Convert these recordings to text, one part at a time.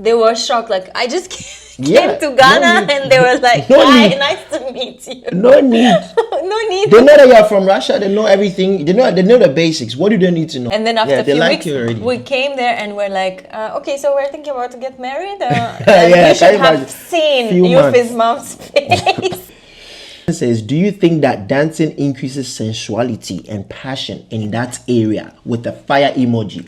They were shocked. Like, I just came to Ghana and they were like, hi, nice to meet you. No need. No need. They know that you're from Russia. They know everything. They know the basics. What do they need to know? And then after a few like weeks, we came there and we're like, okay, so we're thinking about to get married. You should have seen Yoofi's mom's face. It says, do you think that dancing increases sensuality and passion in that area? With a fire emoji.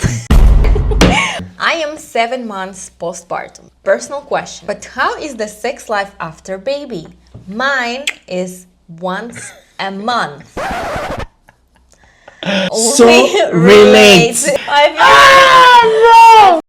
I am 7 months postpartum. Personal question. But how is the sex life after baby? Mine is once a month. So relate. No!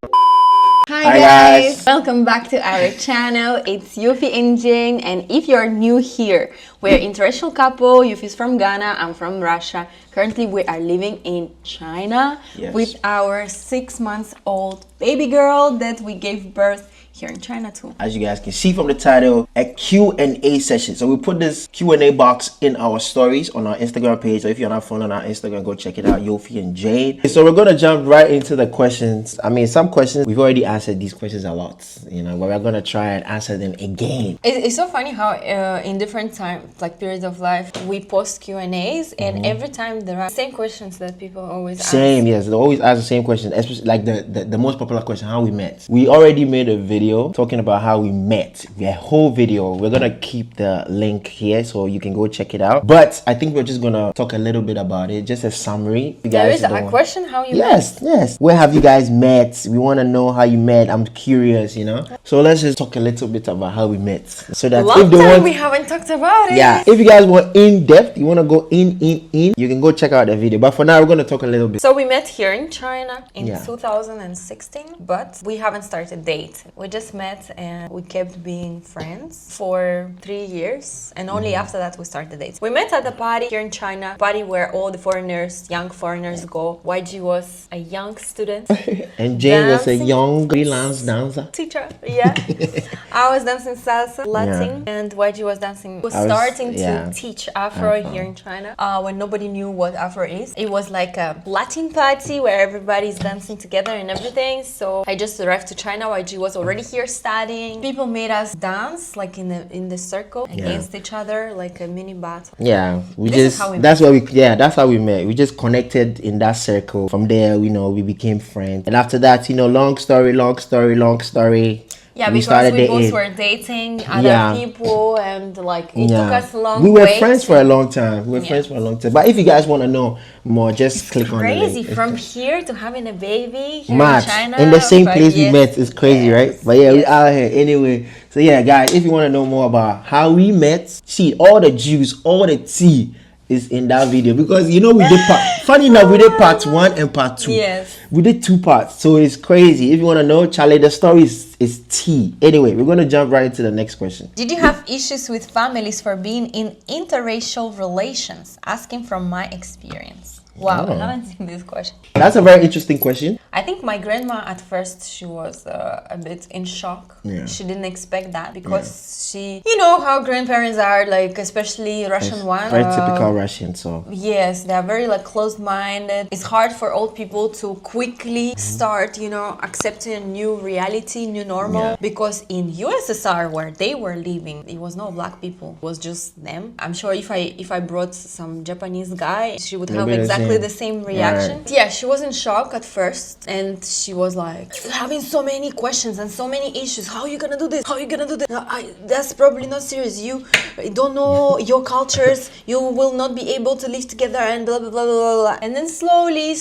Hi guys! Welcome back to our channel. It's Yoofi and Jane, and if you're new here, we're an interracial couple. Yoofi's from Ghana, I'm from Russia. Currently we are living in China with our 6 months old baby girl that we gave birth here in China too. As you guys can see from the title, a Q&A session. So we put this Q&A box in our stories on our Instagram page. So if you're not following our Instagram, go check it out, Yoofi and Jane. So we're gonna jump right into the questions. I mean, some questions we've already answered these questions a lot, you know, but we're gonna try and answer them again. It's so funny how in different times, like periods of life, we post Q&As, and every time there are the same questions that people always ask. Yes, they always ask the same question, especially like the most popular question, how we met. We already made a video talking about how we met, a whole video. We're gonna keep the link here so you can go check it out, but I think we're just gonna talk a little bit about it, just a summary. There is a question, how you met? Yes, where have you guys met? We want to know how you met. I'm curious, you know, so let's just talk a little bit about how we met, so that if they want, we haven't talked about it. If you guys want in depth, you want to go in, you can go check out the video, but for now we're going to talk a little bit. So we met here in China in 2016, but we haven't started date. We just met and we kept being friends for 3 years, and only after that we started dating. We met at a party here in China, party where all the foreigners, young foreigners go. YG was a young student and Jane was a young freelance dancer teacher. I was dancing salsa, Latin, and YG was starting to teach Afro here in China when nobody knew what Afro is. It was like a Latin party where everybody's dancing together and everything. So I just arrived to China. YG was already here studying. People made us dance like in the circle against each other, like a mini battle. That's how we met. We just connected in that circle. From there, you know, we became friends, and after that, you know, long story. Yeah, because we both were dating other people, and like it took us a long. We were friends for a long time. But if you guys want to know more, just click on the link. Crazy from here to having a baby here in China, in the same place we met. It's crazy, right? But we out here anyway. So guys, if you want to know more about how we met, see all the juice, all the tea is in that video, because you know we did funny enough, we did part 1 and part 2. We did 2 parts, so it's crazy. If you want to know, Charlie, the story is tea. Anyway, we're going to jump right into the next question. Did you have issues with families for being in interracial relations? Asking from my experience. Wow, I haven't seen this question. That's a very interesting question. I think my grandma at first, she was a bit in shock. She didn't expect that, because she, you know how grandparents are, like especially Russian ones. Very typical Russian, so. Yes, they're very like closed-minded. It's hard for old people to quickly start, you know, accepting a new reality, new normal, because in USSR where they were living, it was no black people, it was just them. I'm sure if I brought some Japanese guy, she would have exactly the same reaction. Yeah, she was in shock at first, and she was like having so many questions and so many issues. How are you gonna do this? How are you gonna do this? That's probably not serious. You don't know your cultures. You will not be able to live together, and blah blah blah blah blah. And then slowly,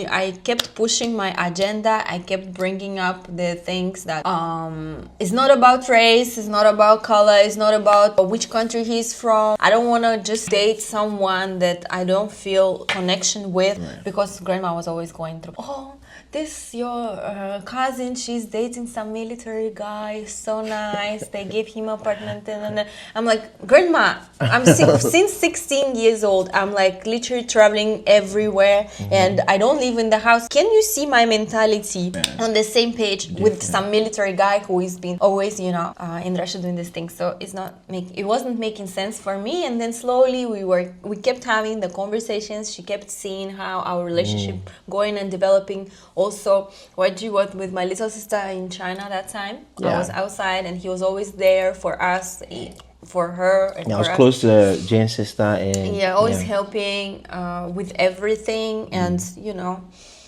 I kept pushing my agenda. I kept bringing up the things that it's not about race, it's not about color, it's not about which country he's from. I don't want to just date someone that I don't feel connection with, because grandma was always going through, this your cousin, she's dating some military guy, so nice, they gave him apartment, and I'm like, grandma, I'm since 16 years old, I'm like literally traveling everywhere, and I don't live in the house. Can you see my mentality on the same page with some military guy who has been always, you know, in Russia doing this thing? So it wasn't making sense for me. And then slowly we kept having the conversations. She kept seeing how our relationship going and developing. also YG was with my little sister in China that time. I was outside and he was always there for us, for her. And I was close to Jane's sister. And always helping with everything and, you know.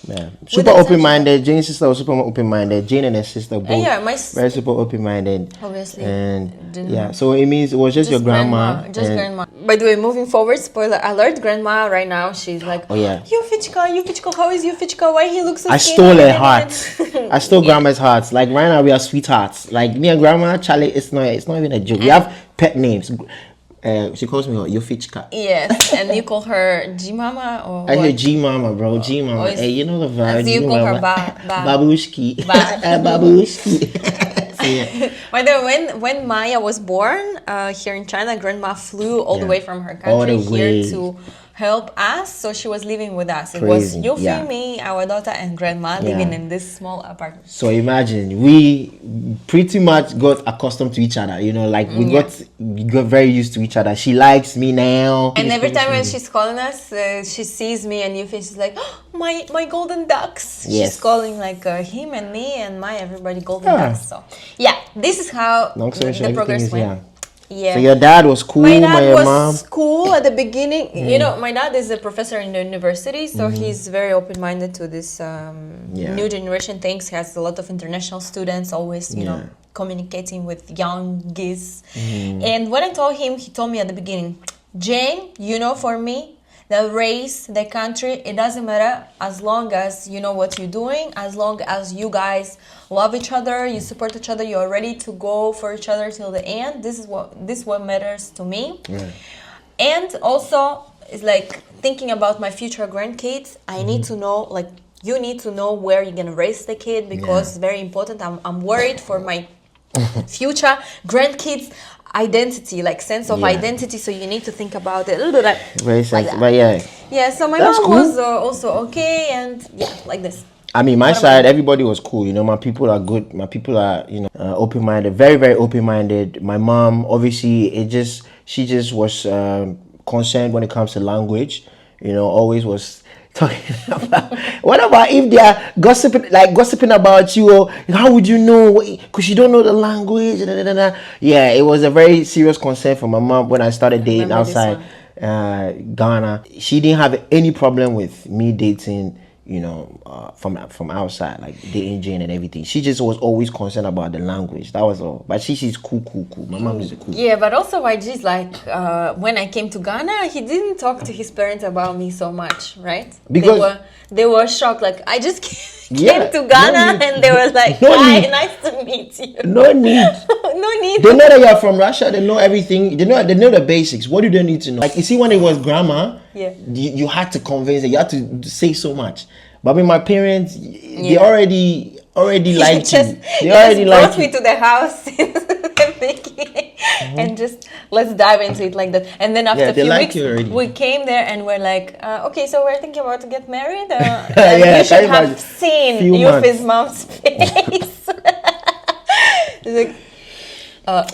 Yeah, super open-minded. Jane's sister was super open-minded. Jane and her sister both very super open-minded. Obviously. And so it means it was just your grandma. Grandma. By the way, moving forward, spoiler alert, grandma right now, she's like, oh yeah, Yoofichka, how is Yoofichka? Why he looks so I stole her heart. I stole grandma's heart. Like right now we are sweethearts. Like me and grandma, Charlie, it's not even a joke. We have pet names. She calls me Yoofichka. Yes, and you call her G Mama or I hear G Mama, bro. G Mama. Hey, you know the vibe. So you call her Babushki. Babushki. By the way, when Maya was born here in China, grandma flew all the way from her country here to help us. So she was living with us. It was Yoofi, me, our daughter, and grandma living in this small apartment. So imagine we pretty much got accustomed to each other. You know, like we got very used to each other. She likes me now. And every time when she's calling us, she sees me and Yoofi. She's like, oh, my golden ducks. Yes. She's calling like him and me and everybody golden ducks. So yeah, this is how the progress went. Yeah. So your dad was cool. My dad was cool at the beginning. You know, my dad is a professor in the university, so he's very open-minded to this new generation things. He has a lot of international students, always, you know, communicating with young geese. And when I told him, he told me at the beginning, Jane, you know, for me, the race, the country, it doesn't matter as long as you know what you're doing, as long as you guys love each other, you support each other, you're ready to go for each other till the end. This is what matters to me. And also, it's like thinking about my future grandkids. I need to know, like, you need to know where you're gonna raise the kid because it's very important. I'm worried for my future grandkids. Identity, like sense of identity, so you need to think about it a little bit very sensitive, but so my mom was also okay, and like this. I mean, my side, everybody was cool. You know, my people are good. My people are, you know, open-minded, very, very open-minded. My mom, obviously, she just was concerned when it comes to language. You know, always was talking about. What about if they are gossiping about you? Or how would you know? Because you don't know the language. Yeah, it was a very serious concern for my mom when I started dating outside Ghana. She didn't have any problem with me dating, you know, from outside, like dating Jane and everything. She just was always concerned about the language. That was all. But she's cool. My mom is cool. Yeah, but also YG's like, when I came to Ghana, he didn't talk to his parents about me so much, right? Because they were shocked. Like, I just came to Ghana and they were like, hi, nice to meet you. No need. No need. They know that you're from Russia. They know everything. They know the basics. What do they need to know? Like, you see, when it was grandma, you had to convince them. You had to say so much. But with my parents, they already liked you. They already brought me to the house in the beginning and just let's dive into it like that. And then after a few weeks, we came there and we're like, okay, so we're thinking about to get married. You should have seen Yoofi's mom's face. It's like,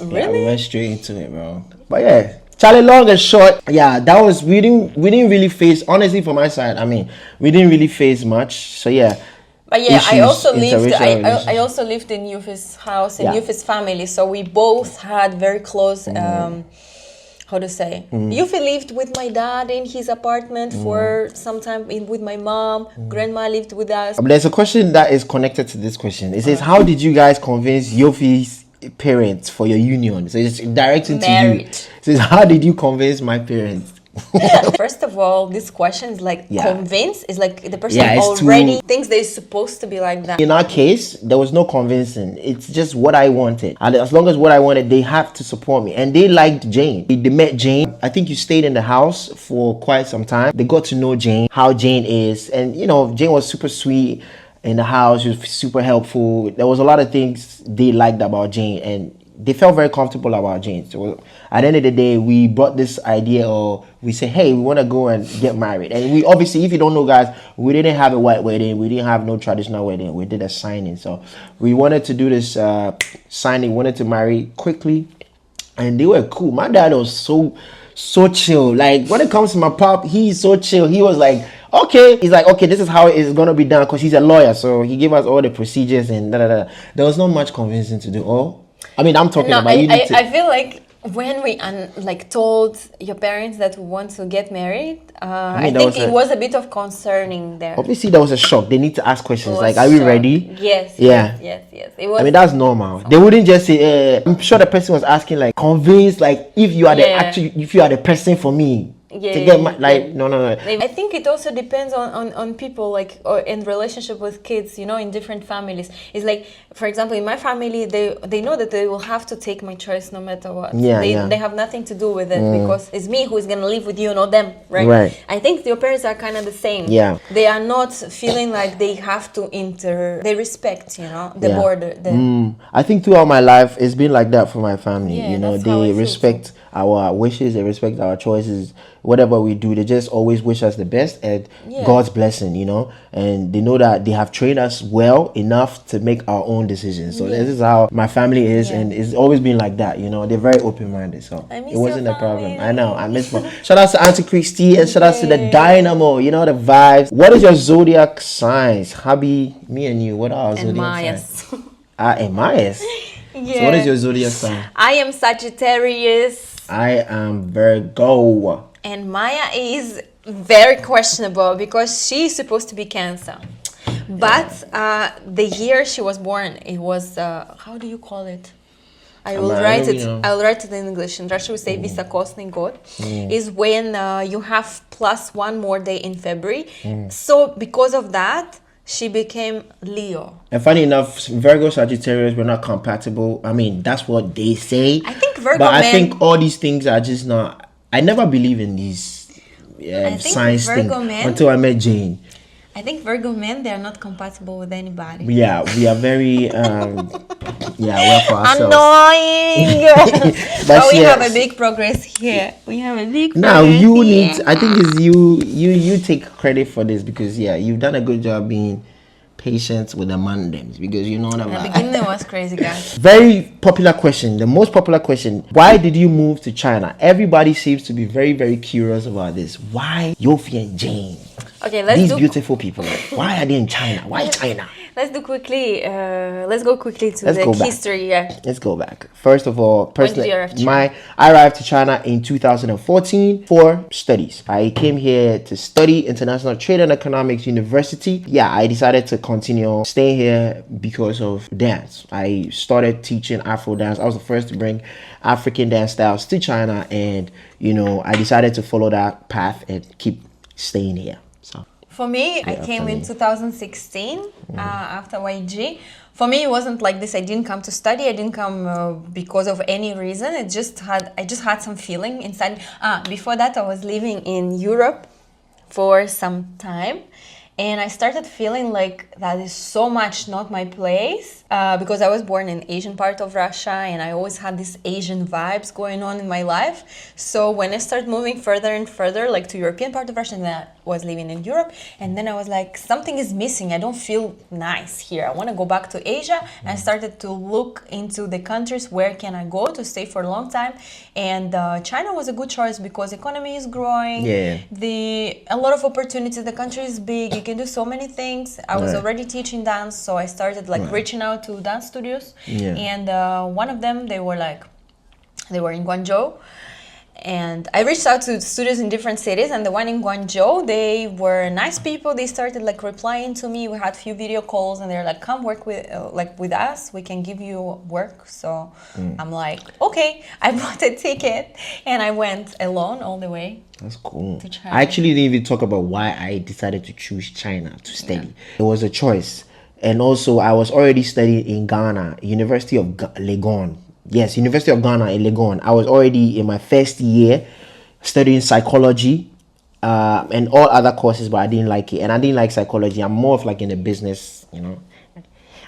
really? Yeah, we went straight into it, bro. But yeah. Charlie, long and short, that was we didn't really face, honestly, from my side, I mean, we didn't really face much. So but I also lived in Yoofi's house and Yoofi's family, so we both had very close how to say, Yoofi lived with my dad in his apartment for some time, with my mom. Grandma lived with us. But there's a question that is connected to this question. It says, how did you guys convince Yoofi's parents for your union? So it's directing to you. It says, how did you convince my parents? First of all, this question is like convince, is like the person already thinks they're supposed to be like that. In our case, there was no convincing. It's just what I wanted. And as long as what I wanted, they have to support me. And they liked Jane. They met Jane. I think you stayed in the house for quite some time. They got to know Jane, how Jane is. And, you know, Jane was super sweet in the house. She was super helpful. There was a lot of things they liked about Jane. And they felt very comfortable about Jane. So at the end of the day, we brought this idea, or we said, hey, we want to go and get married. And we obviously, if you don't know, guys, we didn't have a white wedding. We didn't have no traditional wedding. We did a signing. So we wanted to do this signing, wanted to marry quickly. And they were cool. My dad was so so chill. Like when it comes to my pop, he's so chill. He was like, okay, he's like, okay, this is how it's gonna be done, because he's a lawyer, so he gave us all the procedures and da da da. There was not much convincing to do. Oh, I mean, I'm talking about you. I feel like when we told your parents that we want to get married, I think it was a bit of concerning there. Obviously, there was a shock. They need to ask questions like, "Are we ready?" Yes. Yeah. Yes. It was. I mean, that's normal. They wouldn't just say. I'm sure the person was asking like, convinced, like, if you are if you are the person for me. No. I think it also depends on people, like, or in relationship with kids, you know, in different families. It's like, for example, in my family, they know that they will have to take my choice no matter what. They have nothing to do with it because it's me who is gonna live with you, not them, right? I think your parents are kind of the same. Yeah, they are not feeling like they have to they respect, you know, the border. I think throughout my life it's been like that for my family. You know, they respect our wishes, they respect our choices. Whatever we do, they just always wish us the best and God's blessing, you know, and they know that they have trained us well enough to make our own decisions. So this is how my family is, and it's always been like that, you know. They're very open-minded, so it wasn't a problem. I know, I miss my shout out to Auntie Christy and shout out to the Dynamo, you know, the vibes. What is your zodiac signs? Hubby, me and you, what are our zodiac signs? Emmaus. Yeah. So what is your zodiac sign? I am Sagittarius. I am Virgo. And Maya is very questionable because she's supposed to be Cancer. But the year she was born, it was, how do you call it? I'll write it in English. In Russian we say Visokosny God. Is when you have +1 more day in February. So because of that, she became Leo. And funny enough, Virgo Sagittarius were not compatible. I mean, that's what they say. I think Virgo But I think all these things are just not... I never believe in these science things until I met Jane. I think Virgo men, they are not compatible with anybody. Yeah, we are very we're for ourselves. Annoying. But we have a big progress here. We have a big progress. Now you need. I think it's you take credit for this because you've done a good job being patient with the mandems, because you know what I'm like. The beginning was crazy, guys. Very popular question, the most popular question: why did you move to China? Everybody seems to be very, very curious about this. Why Yoofi and Jane? Okay, these beautiful people. Why are they in China? Why China? Let's go quickly to the history. Yeah. Let's go back. First of all, personally, I arrived to China in 2014 for studies. I came here to study International Trade and Economics University. Yeah, I decided to continue staying here because of dance. I started teaching Afro dance. I was the first to bring African dance styles to China, and you know, I decided to follow that path and keep staying here. For me, I came in 2016 after YG. For me, it wasn't like this. I didn't come to study. I didn't come because of any reason. I just had some feeling inside. Before that, I was living in Europe for some time. And I started feeling like that is so much not my place because I was born in Asian part of Russia and I always had these Asian vibes going on in my life. So when I started moving further and further, like to European part of Russia, and then I was living in Europe, and then I was like, something is missing. I don't feel nice here. I want to go back to Asia. And I started to look into the countries where can I go to stay for a long time. And China was a good choice because economy is growing. Yeah. A lot of opportunities. The country is big. You can do so many things. I was already teaching dance, so I started like reaching out to dance studios. Yeah. And one of them, they were in Guangzhou. And I reached out to studios in different cities, and the one in Guangzhou, they were nice people. They started like replying to me. We had a few video calls, and they're like, "Come work with us. We can give you work." So I'm like, "Okay." I bought a ticket, and I went alone all the way. That's cool. To China. I actually didn't even talk about why I decided to choose China to study. Yeah. It was a choice, and also I was already studying in Ghana, University of Legon. Yes, University of Ghana in Legon. I was already in my first year studying psychology and all other courses, but I didn't like it. And I didn't like psychology. I'm more of like in the business, you know.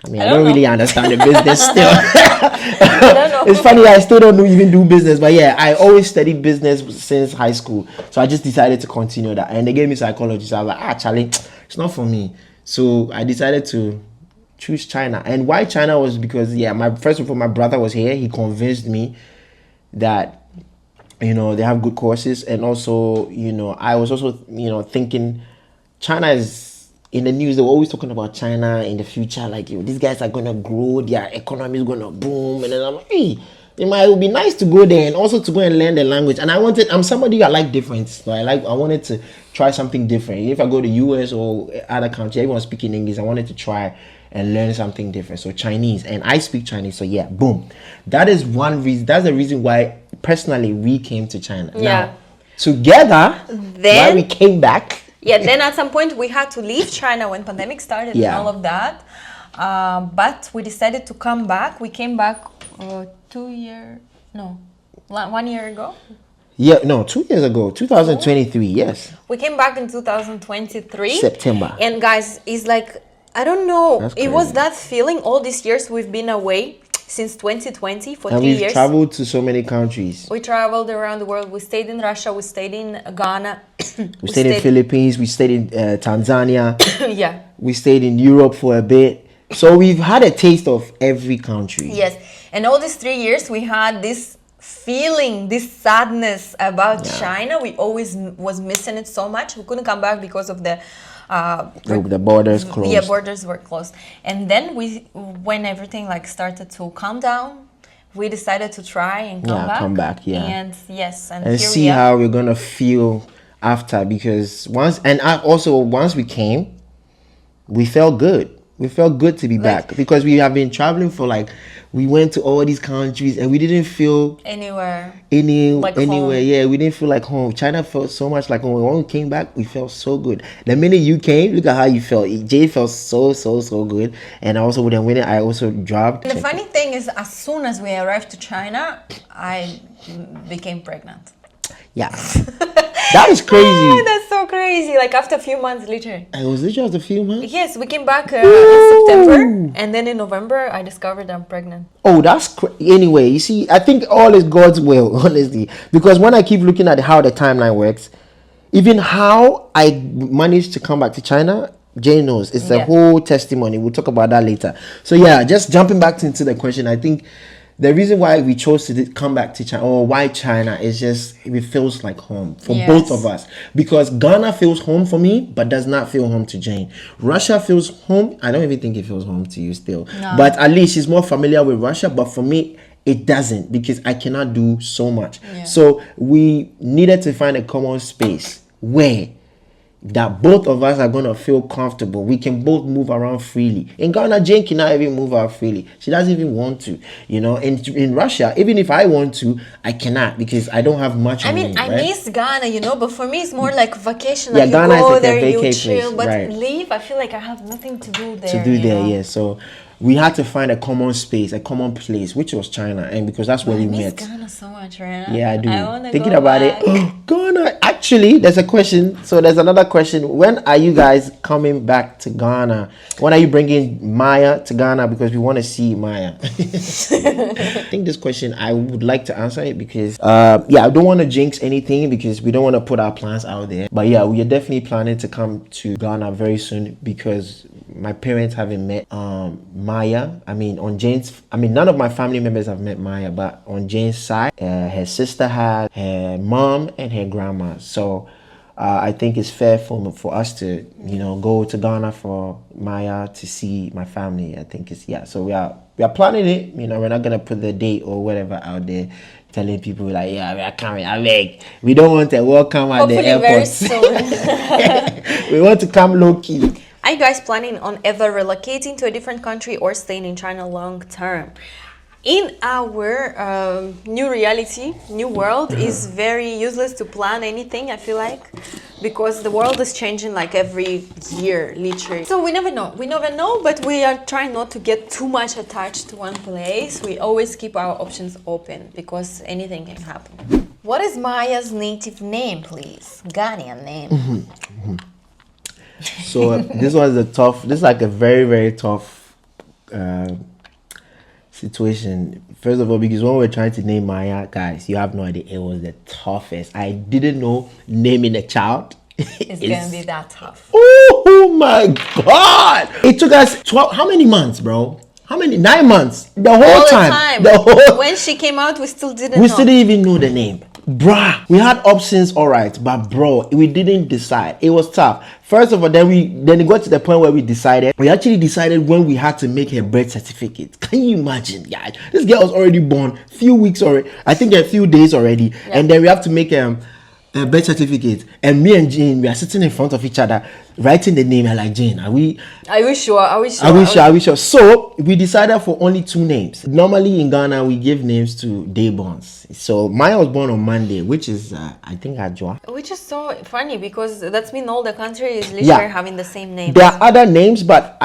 I mean, I don't really understand the business still. I don't know. It's funny, I still don't even do business. But yeah, I always studied business since high school. So I just decided to continue that. And they gave me psychology. So I was like, Charlie, it's not for me. So I decided to choose China. And why China was because, first of all, my brother was here. He convinced me that You know, they have good courses. And also, you know, I was also, you know, thinking China is in the news. They were always talking about China in the future. Like, you know, these guys are going to grow. Their economy is going to boom. And then I'm like, hey, it would be nice to go there and also to go and learn the language. And I'm somebody I like difference. So I wanted to try something different. If I go to US or other country, everyone's speaking English. I wanted to try and learn something different. So Chinese, and I speak Chinese. So yeah, boom. That is one reason. That's the reason why personally we came to China. Yeah. Now, together, why we came back. Yeah. Then at some point we had to leave China when pandemic started and all of that. But we decided to come back. We came back 1 year ago. Yeah, no, 2 years ago, 2023. Yes. We came back in 2023 September. And guys, it's like, I don't know. It was that feeling all these years we've been away since 2020 for 3 years. And we've traveled to so many countries. We traveled around the world. We stayed in Russia. We stayed in Ghana. we stayed in Philippines. We stayed in Tanzania. Yeah. We stayed in Europe for a bit. So we've had a taste of every country. Yes. And all these 3 years we had this feeling, this sadness about China. We always was missing it so much. We couldn't come back because of the borders closed. Yeah, borders were closed. And then when everything like started to calm down, we decided to try and come back. And yes, and see how we're gonna feel after, because once we came, we felt good. We felt good to be back, because we have been traveling for we went to all these countries and we didn't feel anywhere. Home. Yeah, we didn't feel like home. China felt so much like home. When we came back, we felt so good. The minute you came, look at how you felt. Jay felt so good. And also when I also dropped. And the funny thing is, as soon as we arrived to China, I became pregnant. Yeah. That is crazy. Oh, that's so crazy. Like after a few months later. It was literally just a few months? Yes, we came back in September. And then in November, I discovered I'm pregnant. Oh, that's anyway, you see, I think all is God's will, honestly. Because when I keep looking at how the timeline works, even how I managed to come back to China, Jane knows. It's a whole testimony. We'll talk about that later. So yeah, just jumping back into the question, I think the reason why we chose to come back to China, or why China, is just it feels like home for both of us. Because Ghana feels home for me, but does not feel home to Jane. Russia feels home. I don't even think it feels home to you still. No. But at least she's more familiar with Russia. But for me, it doesn't, because I cannot do so much. Yeah. So we needed to find a common space where that both of us are going to feel comfortable. We can both move around freely. In Ghana, Jane cannot even move out freely. She doesn't even want to, you know. In Russia, even if I want to, I cannot, because I don't have much. I miss Ghana, you know, but for me it's more like vacation. Yeah, like Ghana you go is like there, a vacation you chill, place, but leave, I feel like I have nothing to do there. Yeah. So we had to find a common space, a common place, which was China, and because that's where we met. I miss Ghana so much, right? Yeah, I do. Thinking go about back. it, Ghana. Actually, there's a question. So there's another question. When are you guys coming back to Ghana? When are you bringing Maya to Ghana? Because we want to see Maya. I think this question I would like to answer it because, I don't want to jinx anything, because we don't want to put our plans out there. But yeah, we are definitely planning to come to Ghana very soon, because my parents haven't met Maya. None of my family members have met Maya, but on Jane's side, her sister had, her mom and her grandma. So I think it's fair for us to, go to Ghana for Maya to see my family. I think so we are planning it. We're not gonna put the date or whatever out there, telling people we are coming. I beg. We don't want to welcome at the airport. Very soon. We want to come low key. Are you guys planning on ever relocating to a different country or staying in China long term? In our new reality, new world, is very useless to plan anything, I feel like, because the world is changing like every year, literally. So we never know, but we are trying not to get too much attached to one place. We always keep our options open, because anything can happen. What is Maya's native name, please? Ghanaian name. So this was this is like a very, very tough situation. First of all, because when we were trying to name Maya, guys, you have no idea, it was the toughest. I didn't know naming a child. It's gonna be that tough. Oh my God! It took us 12. How many months, bro? 9 months. The whole time. When she came out, we still didn't know. We still didn't even know the name. bruh, we had options, all right, but bro, we didn't decide. It was tough. First of all, then it got to the point where we actually decided when we had to make her birth certificate. Can you imagine, guys? This girl was already born, few weeks already, I think a few days already, and then we have to make a birth certificate, and me and Jane, we are sitting in front of each other writing the name. I'm like, Jane, are we sure? So we decided for only 2 names. Normally in Ghana we give names to dayborns. So Maya was born on Monday, which is I think Ajwa, which is so funny because that's mean all the country is literally having the same name. There are other names, but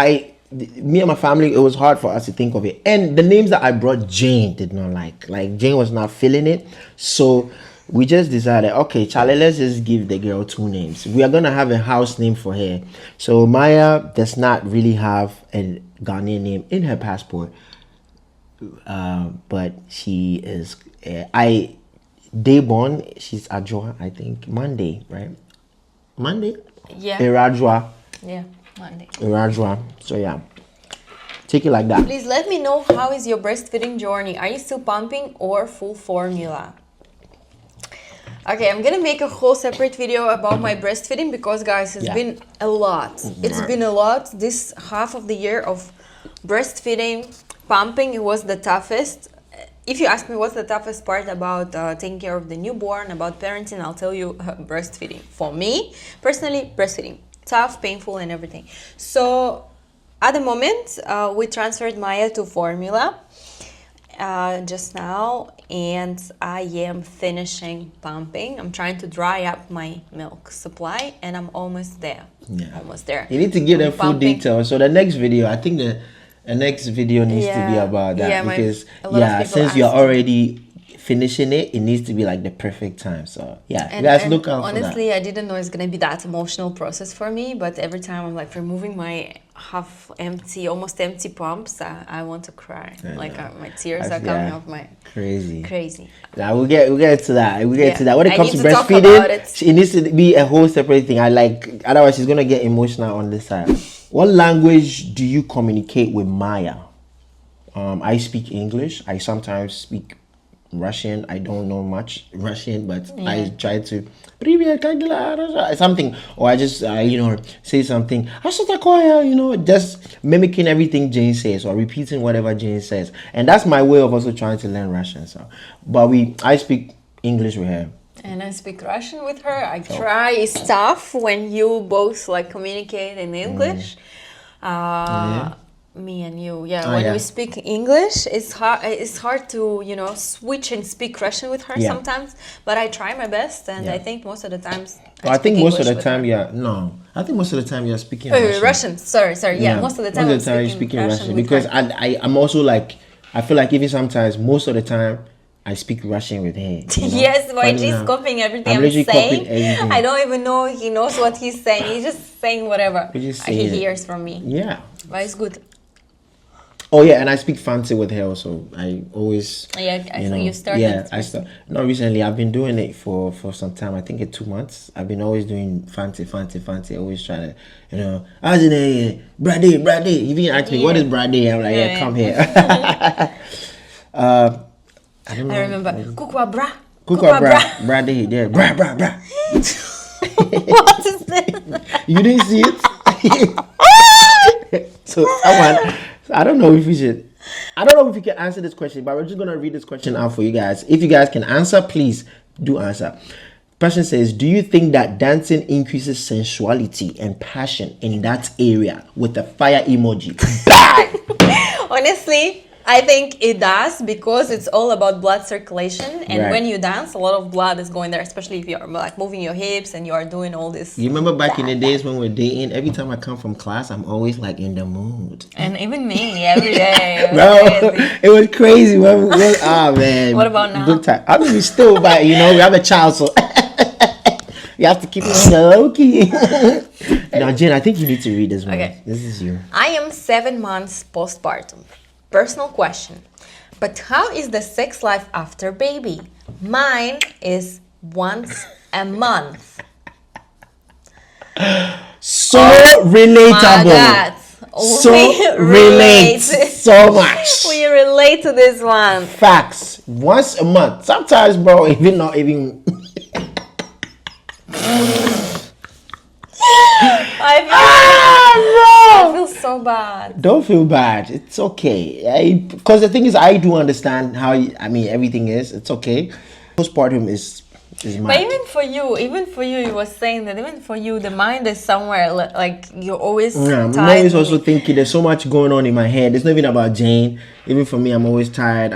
me and my family, it was hard for us to think of it, and the names that I brought, Jane did not like Jane was not feeling it. So we just decided, okay, Charlie, let's just give the girl 2 names. We are gonna have a house name for her. So Maya does not really have a Ghanaian name in her passport, but she is dayborn. She's Ajwa, I think. Monday, right? Monday. Yeah. Irajwa. Yeah, Monday. Irajwa. So yeah, take it like that. Please let me know, how is your breastfeeding journey? Are you still pumping or full formula? Okay, I'm gonna make a whole separate video about my breastfeeding because, guys, it's been a lot. It's been a lot. This half of the year of breastfeeding, pumping, it was the toughest. If you ask me what's the toughest part about taking care of the newborn, about parenting, I'll tell you breastfeeding. For me, personally, breastfeeding. Tough, painful, and everything. So, at the moment, we transferred Maya to formula just now, and I am finishing pumping. I'm trying to dry up my milk supply, and I'm almost there. Almost there. You need to give them full details. So the next video, I think the next video needs to be about that, because since you're already finishing it, it needs to be like the perfect time. So yeah, you guys look out for that. Honestly, I didn't know it's gonna be that emotional process for me, but every time I'm like removing my half empty, almost empty pumps, I want to cry. Like my tears are coming off my crazy. Now we'll get to that. We'll get to that. When it comes to breastfeeding, it needs to be a whole separate thing. Otherwise she's gonna get emotional on this side. What language do you communicate with Maya? I speak English. I sometimes speak Russian. I don't know much Russian, but I try to something, or I just say something, just mimicking everything Jane says or repeating whatever Jane says, and that's my way of also trying to learn Russian. So, but I speak English with her. And I speak Russian with her. I try. It's tough when you both communicate in English. Me and you, when we speak English, it's hard to switch and speak Russian with her sometimes, but I try my best, and I think most of the times I think most of the time you're speaking Russian. Sorry. Most of the time you're speaking Russian because I'm also like, I feel like even sometimes most of the time I speak Russian with her. Yes, but he's copying everything I'm saying. I don't even know he knows what he's saying. He's just saying whatever he hears from me. Yeah, but it's good. Oh yeah, and I speak fancy with her also. I always you started. Not recently. I've been doing it for some time. I think 2 months. I've been always doing fancy. Always trying to, Brady. Even ask me what is Brady. I'm like, come here. I remember Kukwa bra. Brady. Yeah, bra. What is that? You didn't see it. So someone. I don't know if you can answer this question, but we're just gonna read this question out for you guys. If you guys can answer, please do answer. Person says, do you think that dancing increases sensuality and passion in that area? With the fire emoji. Honestly, I think it does, because it's all about blood circulation, and when you dance, a lot of blood is going there, especially if you're like moving your hips and you are doing all this. You remember back in the days when we're dating, every time I come from class, I'm always like in the mood. And even me, every day. Bro, it was crazy. Man. What about now? Good time. I mean, we still, but we have a child, so you have to keep it low key. Now, Jane, I think you need to read this one. Okay. This is you. I am 7 months postpartum. Personal question, but how is the sex life after baby? Mine is once a month. So relatable. so relate so much. We relate to this one. Facts. Once a month. Sometimes, bro, even not even. I feel so bad. Don't feel bad. It's okay. Because the thing is, I do understand how. Everything is. It's okay. Postpartum is mad. But even for you, you were saying that even for you, the mind is somewhere like you're always. Yeah, I'm always also thinking. There's so much going on in my head. It's not even about Jane. Even for me, I'm always tired.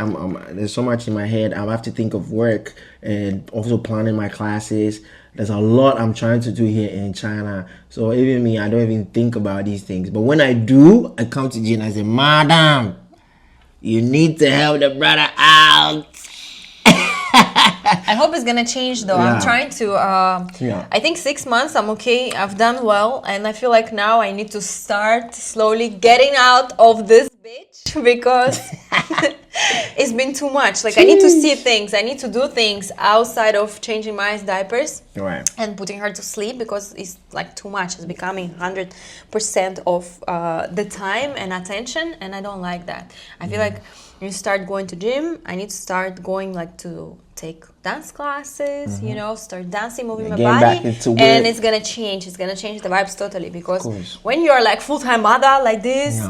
There's so much in my head. I have to think of work and also planning my classes. There's a lot I'm trying to do here in China. So even me, I don't even think about these things. But when I do, I come to Jane and I say, Madam, you need to help the brother out. I hope it's gonna change though. Yeah. I'm trying to I think 6 months I'm okay. I've done well, and I feel like now I need to start slowly getting out of this bitch because it's been too much. Like, I need to see things, I need to do things outside of changing my diapers, right, and putting her to sleep, because it's like too much. It's becoming 100% of the time and attention, and I don't like that. I feel like you start going to gym, I need to start going like to take dance classes, you know, start dancing, moving my body, and it's gonna change the vibes totally, because when you're like full-time mother like this,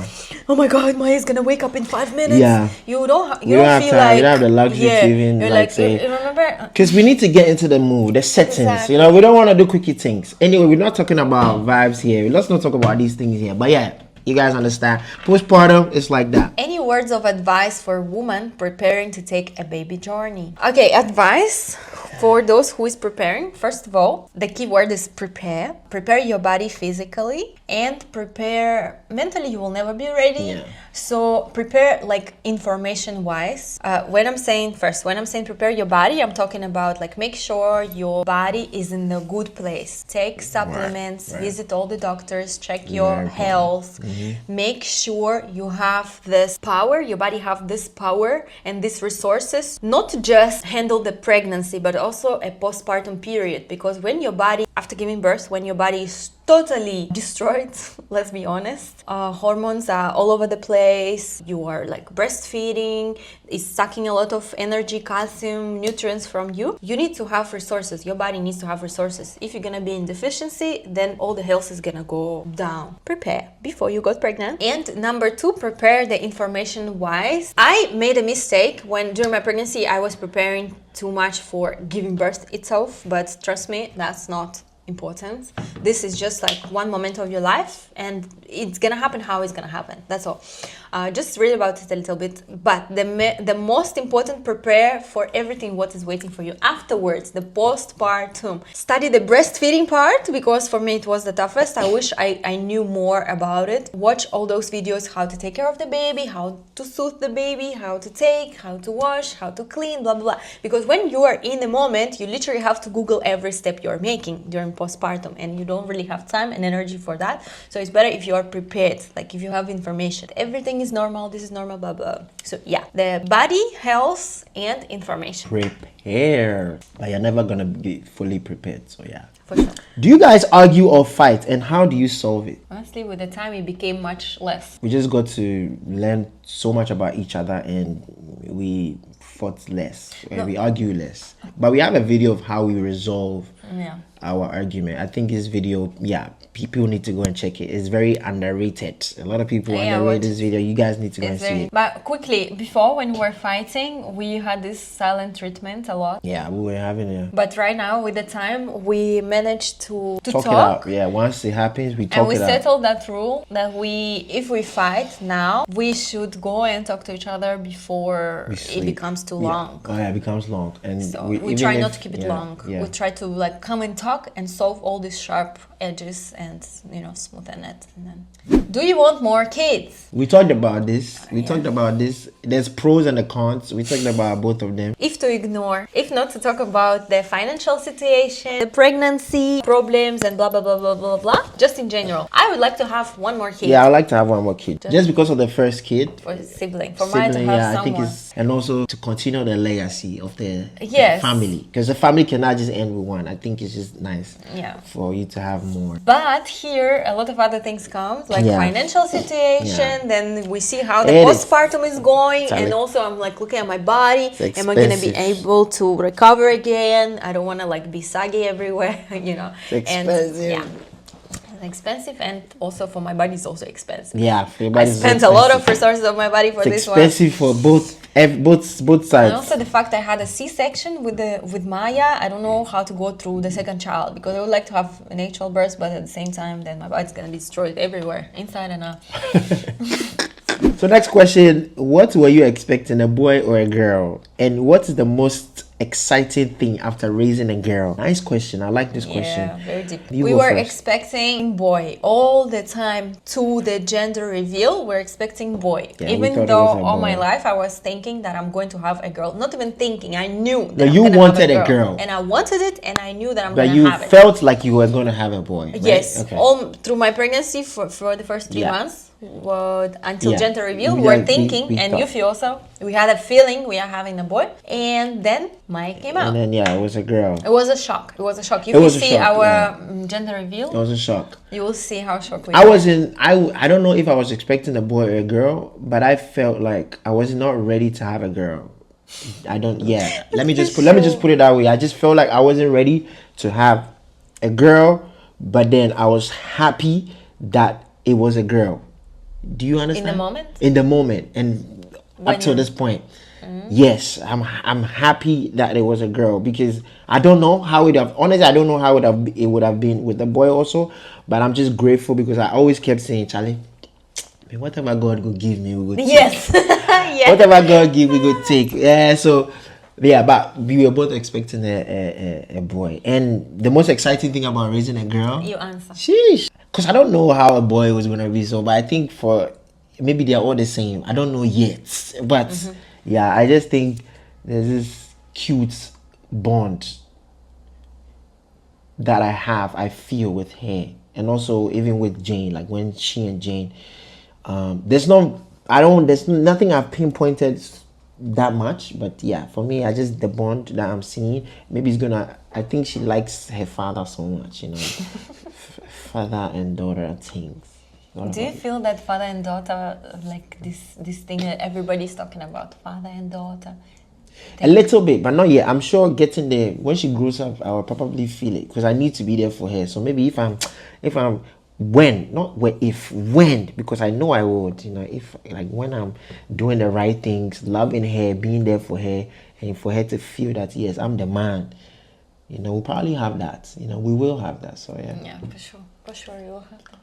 oh my god, Maya's gonna wake up in 5 minutes, you don't feel like you don't have the luxury to even you're like say, remember, because we need to get into the mood, the settings, you know, we don't want to do quickie things. Anyway, we're not talking about vibes here, let's not talk about these things here, but yeah, you guys understand. Postpartum is like that. Any words of advice for women preparing to take a baby journey? Okay, advice for those who is preparing. First of all, the key word is prepare. Prepare your body physically and prepare mentally. You will never be ready. So prepare like information wise. When I'm saying prepare your body, I'm talking about like make sure your body is in a good place. Take supplements, visit all the doctors, check your health. Make sure you have this power, your body have this power and these resources, not to just handle the pregnancy, but also a postpartum period. Because when your body, after giving birth, when your body is totally destroyed, let's be honest, hormones are all over the place, you are like breastfeeding, it's sucking a lot of energy, calcium, nutrients from you. You need to have resources, your body needs to have resources. If you're gonna be in deficiency, then all the health is gonna go down. Prepare before you got pregnant. And number 2, prepare the information wise. I made a mistake when during my pregnancy I was preparing too much for giving birth itself, but trust me, that's not important. This is just like one moment of your life, and it's gonna happen how it's gonna happen. That's all. Just read about it a little bit, but the most important, prepare for everything what is waiting for you afterwards, the postpartum. Study the breastfeeding part, because for me it was the toughest. I wish I knew more about it. Watch all those videos, how to take care of the baby, how to soothe the baby, how to take, how to wash, how to clean, blah blah blah. Because when you are in the moment, you literally have to Google every step you're making during postpartum, and you don't really have time and energy for that. So it's better if you are prepared, like if you have information, everything is normal, this is normal, blah blah. So yeah, the body, health, and information. Prepare, but you're never gonna be fully prepared. So yeah, for sure. Do you guys argue or fight, and how do you solve it? Honestly, with the time it became much less. We just got to learn so much about each other, and we fought less, and we argue less. But we have a video of how we resolve our argument. I think this video, people need to go and check it. It's very underrated. A lot of people underrate this video. You guys need to go and see it. But quickly, before, when we were fighting, we had this silent treatment a lot. Yeah, we were having it. But right now, with the time, we managed to talk it out. Yeah, once it happens, we talk it out. And we settled that rule that if we fight now, we should go and talk to each other before it becomes too long. Oh yeah, it becomes long. And so we try not to keep it long. We try to like come and talk and solve all these sharp edges and smoothen it. And then, do you want more kids? We talked about this. Talked about this. There's pros and the cons. We talked about both of them. If to ignore, if not to talk about the financial situation, the pregnancy problems, and blah blah blah blah blah blah. Just in general, I would like to have one more kid. Yeah, I would like to have one more kid. Just because of the first kid. For the sibling. For mine to have someone. I think and also to continue the legacy of the family, because the family cannot just end with one. I think it's just nice. Yeah. For you to have more. But here, a lot of other things come, like financial situation. Then we see how the postpartum is going, and also I'm like looking at my body. Am I gonna be able to recover again? I don't want to like be saggy everywhere, you know. It's expensive. And, expensive, and also for my body is also expensive. Yeah, for your body I spent a lot of resources of my body for this one. Expensive for both sides. And also the fact I had a C-section with Maya. I don't know how to go through the second child, because I would like to have a natural birth, but at the same time, then my body's gonna be destroyed everywhere, inside and out. So next question: what were you expecting, a boy or a girl? And what is the most exciting thing after raising a girl? Nice question. I like this question. Yeah, very deep. We were expecting boy all the time to the gender reveal. We're expecting boy. Yeah, even though all my life I was thinking that I'm going to have a girl. Not even thinking. I knew that you wanted a girl. And I wanted it, and I knew that I'm going to have it. But you felt like you were going to have a boy, right? Yes. Okay. All through my pregnancy for the first 3 months. Until gender reveal, we're thinking, and Yoofi also, we had a feeling we are having a boy, and then Maya came out. And then it was a girl. It was a shock. It was a shock. If you see our gender reveal, it was a shock. You will see how shocked we I was in. I don't know if I was expecting a boy or a girl, but I felt like I was not ready to have a girl. I don't. Yeah. let me just put it that way. I just felt like I wasn't ready to have a girl, but then I was happy that it was a girl. Do you understand? In the moment? In the moment, and up to this point, yes, I'm happy that it was a girl, because I don't know how it have. Honestly, I don't know how it would have been with the boy also, but I'm just grateful, because I always kept saying, Charlie, whatever God could give me, we would take. Yes. Yeah. Whatever God give, we would take. Yeah. So yeah, but we were both expecting a boy, and the most exciting thing about raising a girl. You answer. Sheesh. Because I don't know how a boy was going to be, so, but I think maybe they're all the same. I don't know yet. But yeah, I just think there's this cute bond that I feel with her. And also even with Jane, like when she and Jane, there's nothing I've pinpointed that much, but yeah, for me, the bond that I'm seeing, maybe I think she likes her father so much, you know. Father and daughter things. Do you feel that father and daughter, like this thing that everybody's talking about, father and daughter? A little bit, but not yet. I'm sure getting there, when she grows up, I will probably feel it, because I need to be there for her. So maybe when, because I know I would, you know, when I'm doing the right things, loving her, being there for her, and for her to feel that, yes, I'm the man, you know, we'll probably have that, you know, we will have that. So yeah, for sure you will have that.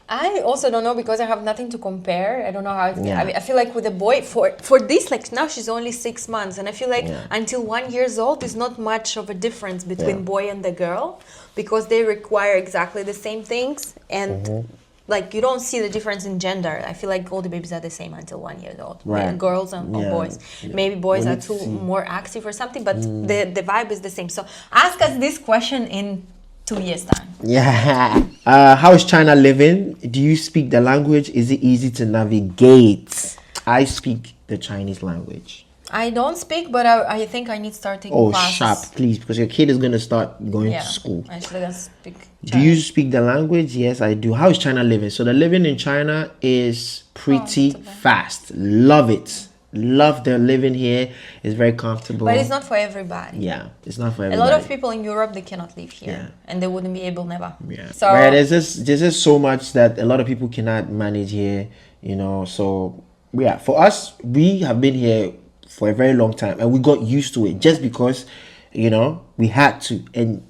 I also don't know, because I have nothing to compare. I don't know how I feel like with a boy, for this, like now she's only 6 months, and I feel like until 1 year old is not much of a difference between boy and the girl, because they require exactly the same things, and like you don't see the difference in gender. I feel like all the babies are the same until 1 year old, right? Girls and boys. Maybe boys are more active or something, but the vibe is the same. So ask us this question in 2 years time. Yeah. How is China living? Do you speak the language? Is it easy to navigate? I speak the Chinese language. I don't speak, but I think I need starting classes. Sharp, please, because your kid is going to start going to school. I actually don't speak Chinese. Do you speak the language? Yes, I do. How is China living? So the living in China is pretty fast. Love it. Love the living here. It's very comfortable. But it's not for everybody. Yeah, it's not for everybody. A lot of people in Europe, they cannot live here. And they wouldn't be able never. Yeah. So there's just so much that a lot of people cannot manage here, you know. So yeah, for us, we have been here for a very long time, and we got used to it just because, you know, we had to. And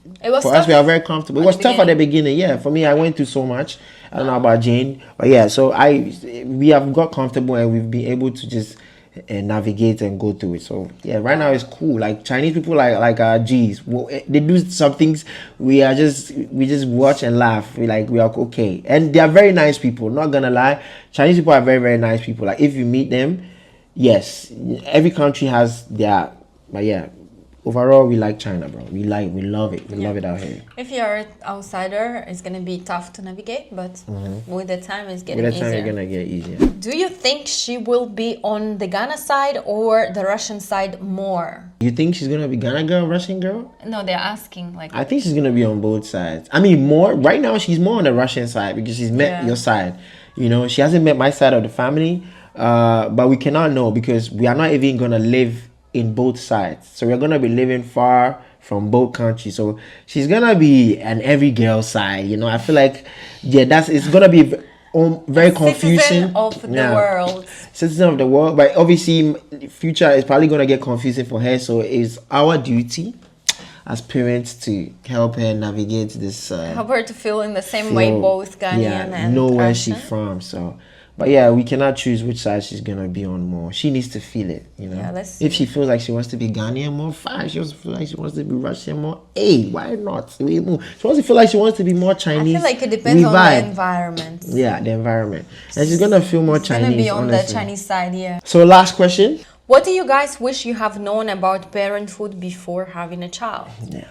for us, we are very comfortable. It was tough at the beginning. Yeah, for me, I went through so much. I don't know about Jane, but yeah, so we have got comfortable, and we've been able to just navigate and go through it. So yeah, right now it's cool. Like Chinese people, like G's, they do some things. We just watch and laugh. We are okay, and they are very nice people. Not gonna lie, Chinese people are very, very nice people. Like if you meet them, yes, every country has their, but yeah, overall, we like China, bro. We love it. We love it out here. If you're an outsider, it's gonna be tough to navigate, but with the time, it's getting easier. With the time, it's gonna get easier. Do you think she will be on the Ghana side or the Russian side more? You think she's gonna be Ghana girl, Russian girl? No, they're asking like. I think she's gonna be on both sides. I mean, more right now. She's more on the Russian side because she's met your side. You know, she hasn't met my side of the family. But we cannot know because we are not even gonna live in both sides. So we're gonna be living far from both countries. So she's gonna be an every girl side. You know, I feel like it's gonna be very confusing. Citizen of the world. Citizen of the world. But obviously, future is probably gonna get confusing for her. So it's our duty as parents to help her navigate this. Help her to feel in the same way both Ghanaian and know where Russian. she's from. So. But yeah, we cannot choose which side she's gonna be on more. She needs to feel it, you know. Yeah, if she feels like she wants to be Ghanaian more, fine. She also feels like she wants to be Russian more. Hey, why not? She wants to feel like she wants to be more Chinese. I feel like it depends on the environment. Yeah, the environment, and she's gonna feel more Chinese. Gonna be on honestly. the Chinese side, yeah. So last question. What do you guys wish you have known about parenthood before having a child? Yeah.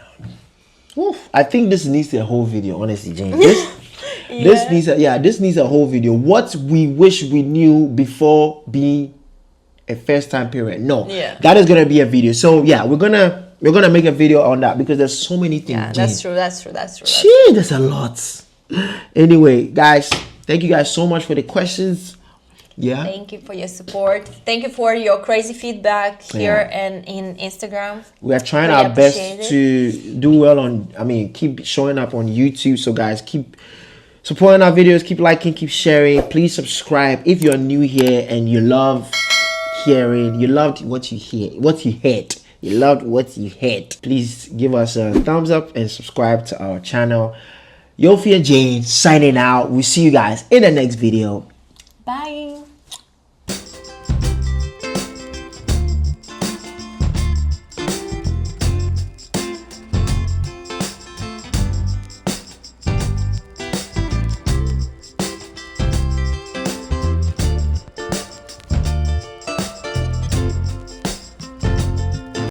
Oof. I think this needs a whole video, honestly, Jane. This needs a whole video. What we wish we knew before being a first-time parent. No, that is gonna be a video. So yeah, we're gonna make a video on that because there's so many things. Yeah, that's true. Gee, there's a lot. Anyway, guys, thank you guys so much for the questions. Yeah. Thank you for your support. Thank you for your crazy feedback here and in Instagram. We are trying our best to do well on. Keep showing up on YouTube. So guys, keep supporting our videos, keep liking, keep sharing. Please subscribe if you're new here and you love hearing, you loved what you heard. You loved what you heard. Please give us a thumbs up and subscribe to our channel. Yoofi and Jane signing out. We'll see you guys in the next video. Bye.